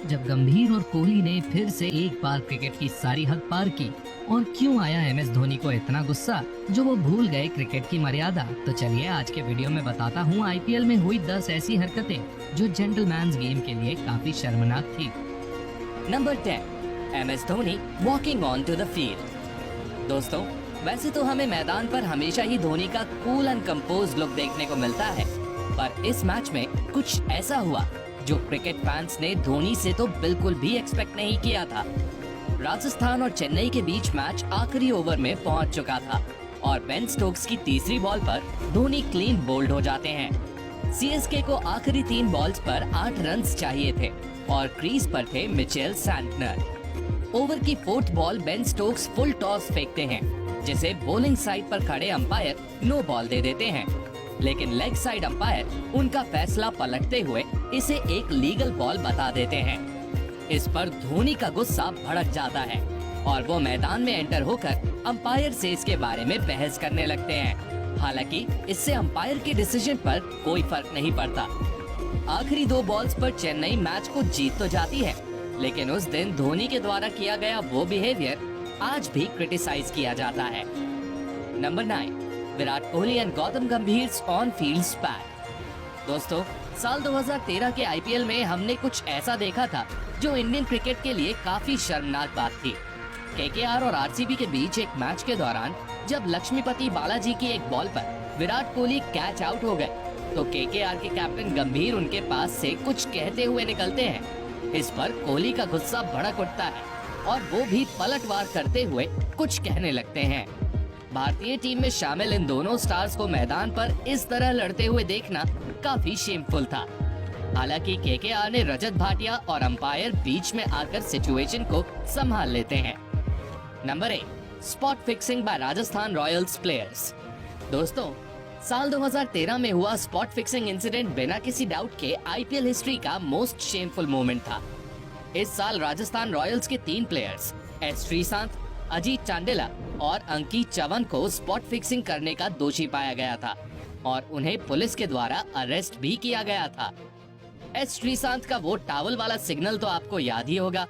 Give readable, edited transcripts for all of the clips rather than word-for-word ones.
जब गंभीर और कोहली ने फिर से एक बार क्रिकेट की सारी हद पार की, और क्यों आया MS धोनी को इतना गुस्सा जो वो भूल गए क्रिकेट की मर्यादा। तो चलिए आज के वीडियो में बताता हूँ IPL में हुई 10 ऐसी हरकतें जो जेंटलमैन्स गेम के लिए काफी शर्मनाक थी। Number 10, MS Dhoni walking on to the field. दोस्तों, वैसे तो हमें मैदान पर हमेशा ही धोनी का कूल एंड कंपोज लुक देखने को मिलता है, पर इस मैच में कुछ ऐसा हुआ जो क्रिकेट फैंस ने धोनी से तो बिल्कुल भी एक्सपेक्ट नहीं किया था। राजस्थान और चेन्नई के बीच मैच आखिरी ओवर में पहुंच चुका था और बेन स्टोक्स की तीसरी बॉल पर धोनी क्लीन बोल्ड हो जाते हैं। CSK को आखिरी 3 बॉल्स पर 8 रन्स चाहिए थे और क्रीज पर थे मिचेल सैंटनर। ओवर की 4th ball Ben Stokes full toss फेंकते हैं, जिसे बॉलिंग साइड पर खड़े अंपायर नो बॉल दे देते हैं, लेकिन लेग साइड अंपायर उनका फैसला पलटते हुए इसे एक लीगल बॉल बता देते हैं। इस पर धोनी का गुस्सा भड़क जाता है और वो मैदान में एंटर होकर अंपायर से इसके बारे में बहस करने लगते हैं। हालांकि इससे अंपायर के डिसीजन पर कोई फर्क नहीं पड़ता। आखिरी 2 बॉल्स पर चेन्नई मैच को जीत तो जाती है, लेकिन उस दिन धोनी के द्वारा किया गया वो बिहेवियर आज भी क्रिटिसाइज किया जाता है। नंबर 9, विराट कोहली एंड गौतम गंभीर ऑन फील्ड स्पैट। दोस्तों, साल 2013 के IPL में हमने कुछ ऐसा देखा था जो इंडियन क्रिकेट के लिए काफी शर्मनाक बात थी। KKR और RCB के बीच एक मैच के दौरान जब लक्ष्मीपति बालाजी की एक बॉल पर विराट कोहली कैच आउट हो गए, तो KKR के कैप्टन गंभीर उनके पास से कुछ कहते हुए निकलते हैं। इस पर कोहली का गुस्सा भड़क उठता है और वो भी पलटवार करते हुए कुछ कहने लगते हैं। भारतीय टीम में शामिल इन दोनों स्टार्स को मैदान पर इस तरह लड़ते हुए देखना काफी शेमफुल था। हालांकि KKR ने रजत भाटिया और अंपायर बीच में आकर सिचुएशन को संभाल लेते हैं। Number 8, spot fixing by Rajasthan Royals players. दोस्तों, साल 2013 में हुआ स्पॉट फिक्सिंग इंसिडेंट बिना किसी डाउट के IPL हिस्ट्री का मोस्ट शेमफुल मोमेंट था। इस साल राजस्थान रॉयल्स के 3 प्लेयर्स S श्रीशांत, अजीत चांडिला और अंकित चवन को स्पॉट फिक्सिंग करने का दोषी पाया गया था और उन्हें पुलिस के द्वारा अरेस्ट भी किया गया था। S श्रीशांत का वो टावल वाला सिग्नल तो आपको याद ही होगा।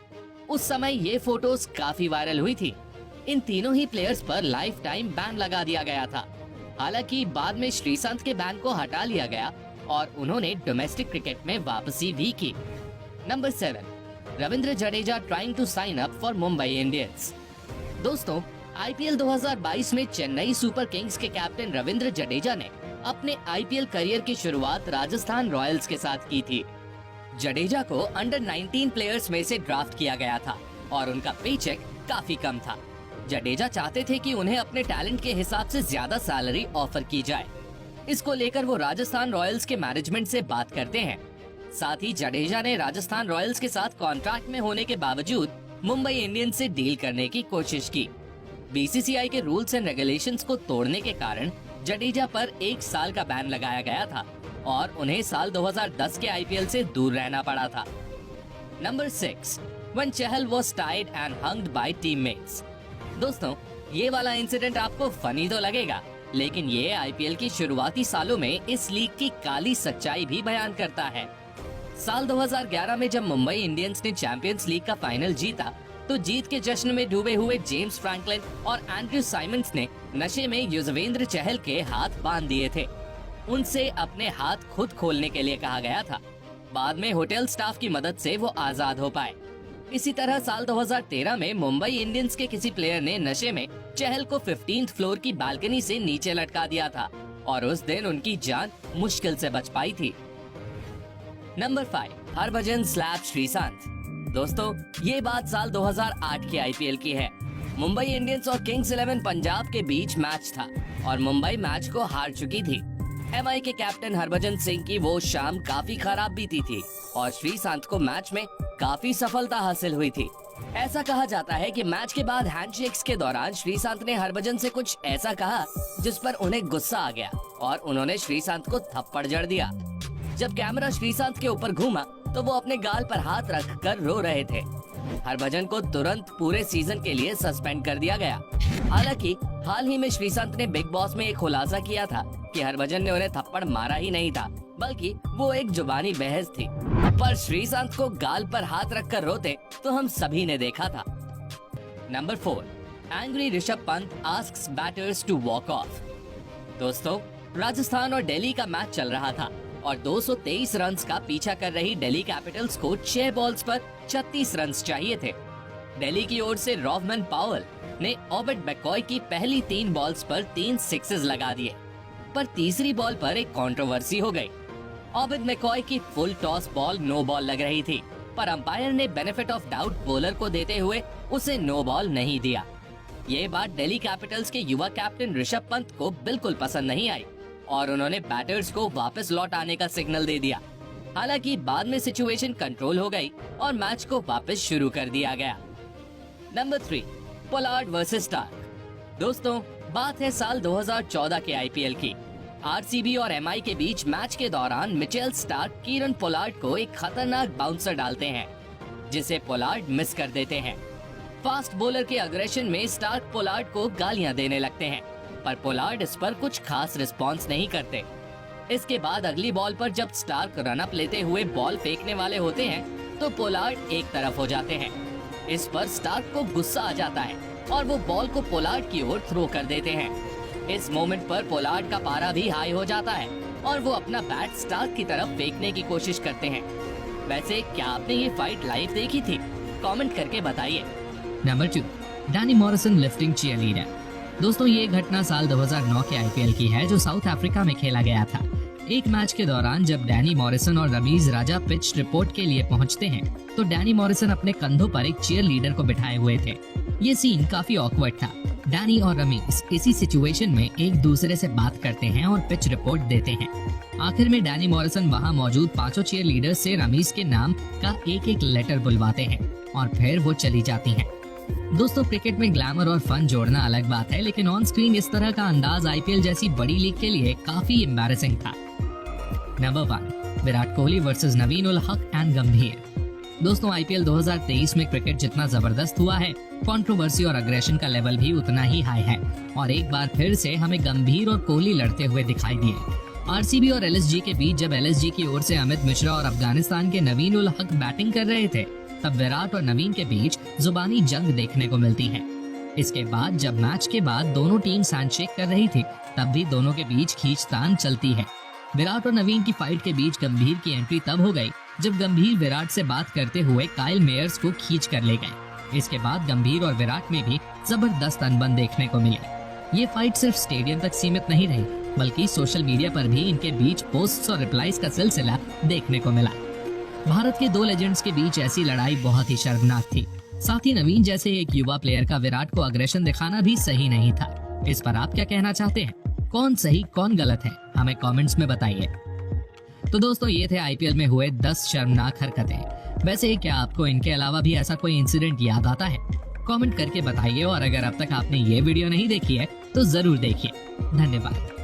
उस समय ये फोटोज काफी वायरल हुई थी। इन तीनों ही प्लेयर्स पर लाइफ टाइम बैन लगा दिया गया था। हालांकि बाद में श्रीशांत के बैन को हटा लिया गया और उन्होंने डोमेस्टिक क्रिकेट में वापसी भी की। Number 7, Ravindra Jadeja trying to sign up for Mumbai Indians. दोस्तों, IPL 2022 में चेन्नई सुपर किंग्स के कैप्टन रविंद्र जडेजा ने अपने IPL करियर की शुरुआत राजस्थान रॉयल्स के साथ की थी। जडेजा को अंडर 19 प्लेयर्स में से ड्राफ्ट किया गया था और उनका पेचेक काफी कम था। जडेजा चाहते थे कि उन्हें अपने टैलेंट के हिसाब से ज्यादा सैलरी ऑफर की जाए। इसको लेकर वो राजस्थान रॉयल्स के मैनेजमेंट से बात करते हैं। साथ ही जडेजा ने राजस्थान रॉयल्स के साथ कॉन्ट्रैक्ट में होने के बावजूद मुंबई इंडियंस से डील करने की कोशिश की। BCCI के रूल्स एंड रेगुलेशंस को तोड़ने के कारण जडेजा पर 1 साल का बैन लगाया गया था और उन्हें साल 2010 के IPL से दूर रहना पड़ा था। Number 6, when Chahal was tied and hanged by teammates। दोस्तों, ये वाला इंसिडेंट आपको फनी तो लगेगा, लेकिन ये IPL की शुरुआती सालों में इस लीग की काली सच्चाई भी बयान करता है। साल 2011 में जब मुंबई इंडियंस ने चैंपियंस लीग का फाइनल जीता, तो जीत के जश्न में डूबे हुए जेम्स फ्रैंकलिन और एंड्रयू साइमंड्स ने नशे में युजवेंद्र चहल के हाथ बांध दिए थे। उनसे अपने हाथ खुद खोलने के लिए कहा गया था। बाद में होटल स्टाफ की मदद से वो आजाद हो पाए। इसी तरह साल 2013 में मुंबई इंडियंस के किसी प्लेयर ने नशे में चहल को 15th फ्लोर की बालकनी से नीचे लटका दिया था और उस दिन उनकी जान मुश्किल से बच पाई थी। Number 5, Harbhajan slap Sreesanth. दोस्तों, ये बात साल 2008 के IPL की है। मुंबई इंडियंस और किंग्स 11 पंजाब के बीच मैच था और मुंबई मैच को हार चुकी थी। MI के कैप्टन हरभजन सिंह की वो शाम काफी खराब बीती थी और श्रीशांत को मैच में काफी सफलता हासिल हुई थी। ऐसा कहा जाता है कि मैच के बाद हैंडशेक्स के दौरान श्रीशांत ने हरभजन से कुछ ऐसा कहा जिस पर उन्हें गुस्सा आ गया और उन्होंने श्रीशांत को थप्पड़ जड़ दिया। जब कैमरा श्रीशांत के ऊपर घूमा तो वो अपने गाल पर हाथ रखकर रो रहे थे। हरभजन को तुरंत पूरे सीजन के लिए सस्पेंड कर दिया गया। हालांकि हाल ही में श्रीशांत ने बिग बॉस में एक खुलासा किया था कि हरभजन ने उन्हें थप्पड़ मारा ही नहीं था, बल्कि वो एक जुबानी बहस थी। पर श्रीशांत को गाल पर हाथ रखकर रोते तो हम सभी ने देखा था। Number 4, angry Rishabh Pant asks batters to walk off. दोस्तों, राजस्थान और दिल्ली का मैच चल रहा था और 223 रन्स का पीछा कर रही दिल्ली कैपिटल्स को 6 बॉल्स पर 36 रन्स चाहिए थे। दिल्ली की ओर से रॉवमैन पावेल ने ऑबिड मैकॉय की पहली 3 बॉल्स पर 3 सिक्सेस लगा दिए, पर तीसरी बॉल पर एक कंट्रोवर्सी हो गई। ऑबिड मैकॉय की full toss ball no ball लग रही थी, पर अंपायर ने बेनिफिट ऑफ डाउट बॉलर को देते हुए उसे नो बॉल नहीं दिया। ये बात दिल्ली कैपिटल्स के युवा कैप्टन ऋषभ पंत को बिल्कुल पसंद नहीं आई और उन्होंने बैटर्स को वापस लौट आने का सिग्नल दे दिया। हालांकि बाद में सिचुएशन कंट्रोल हो गई और मैच को वापस शुरू कर दिया गया। Number 3, Pollard versus Starc. दोस्तों, बात है साल 2014 के आईपीएल की। आरसीबी और एमआई के बीच मैच के दौरान मिचेल स्टार्क कीरन पोलार्ड को एक खतरनाक बाउंसर डालते हैं, जिसे पोलार्ड मिस कर देते हैं। फास्ट बॉलर के अग्रेशन में स्टार्क पोलार्ड को गालियां देने लगते हैं, पर पोलार्ड इस पर कुछ खास रिस्पॉन्स नहीं करते। इसके बाद अगली बॉल पर जब स्टार्क रन अप लेते हुए बॉल फेंकने वाले होते हैं तो पोलार्ड एक तरफ हो जाते हैं। इस पर स्टार्क को गुस्सा आ जाता है और वो बॉल को पोलार्ड की ओर थ्रो कर देते हैं। इस मोमेंट पर पोलार्ड का पारा भी हाई हो जाता है और वो अपना बैट स्टार्क की तरफ फेंकने की कोशिश करते हैं। वैसे क्या आपने ये फाइट लाइव देखी थी? कमेंट करके बताइए। Number 2, Danny Morrison lifting cheerleader. दोस्तों, ये घटना साल 2009 के आईपीएल की है, जो साउथ अफ्रीका में खेला गया था। एक मैच के दौरान जब डैनी मॉरिसन और रमीज राजा पिच रिपोर्ट के लिए पहुंचते हैं तो डैनी मॉरिसन अपने कंधों पर एक चीयर लीडर को बिठाए हुए थे। ये सीन काफी ऑकवर्ड था। डैनी और रमीज इसी सिचुएशन में एक दूसरे से बात करते हैं और पिच रिपोर्ट देते हैं। आखिर में डैनी मॉरिसन वहां मौजूद 5 चीयर लीडर से रमीज के नाम का एक एक लेटर बुलवाते हैं और फिर वो चली जाती हैं। दोस्तों, क्रिकेट में ग्लैमर और फन जोड़ना अलग बात है, लेकिन ऑन स्क्रीन इस तरह का अंदाज आईपीएल जैसी बड़ी लीग के लिए काफी एम्बैरेसिंग था। Number 1, Virat Kohli versus Naveen ul Haq and गंभीर। दोस्तों, आईपीएल 2023 में क्रिकेट जितना जबरदस्त हुआ है, कंट्रोवर्सी और अग्रेशन का लेवल भी उतना ही हाई है और एक बार फिर से हमें गंभीर और कोहली लड़ते हुए दिखाई दिए। आरसीबी और एलएसजी के बीच जब एलएसजी की ओर से अमित मिश्रा और अफगानिस्तान के नवीन उल हक बैटिंग कर रहे थे, तब विराट और नवीन के बीच जुबानी जंग देखने को मिलती है। इसके बाद जब मैच के बाद दोनों टीम हैंडशेक कर रही थी, तब भी दोनों के बीच खींचतान चलती है। विराट और नवीन की फाइट के बीच गंभीर की एंट्री तब हो गई जब गंभीर विराट से बात करते हुए काइल मेयर्स को खींच कर ले गए। इसके बाद गंभीर और विराट में भी जबरदस्त अनबन देखने को मिली। ये फाइट सिर्फ स्टेडियम तक सीमित नहीं रही, बल्कि सोशल मीडिया पर भी इनके बीच पोस्ट्स और रिप्लाईज का सिलसिला देखने को मिला। भारत के 2 लेजेंड्स के बीच ऐसी लड़ाई बहुत ही शर्मनाक थी। साथ ही नवीन जैसे एक युवा प्लेयर का विराट को अग्रेशन दिखाना भी सही नहीं था। इस पर आप क्या कहना चाहते हैं? कौन सही कौन गलत है, हमें कमेंट्स में बताइए। तो दोस्तों, ये थे आईपीएल में हुए 10 शर्मनाक हरकतें। वैसे क्या आपको इनके अलावा भी ऐसा कोई इंसिडेंट याद आता है? कमेंट करके बताइए और अगर अब तक आपने ये वीडियो नहीं देखी है तो जरूर देखिए। धन्यवाद।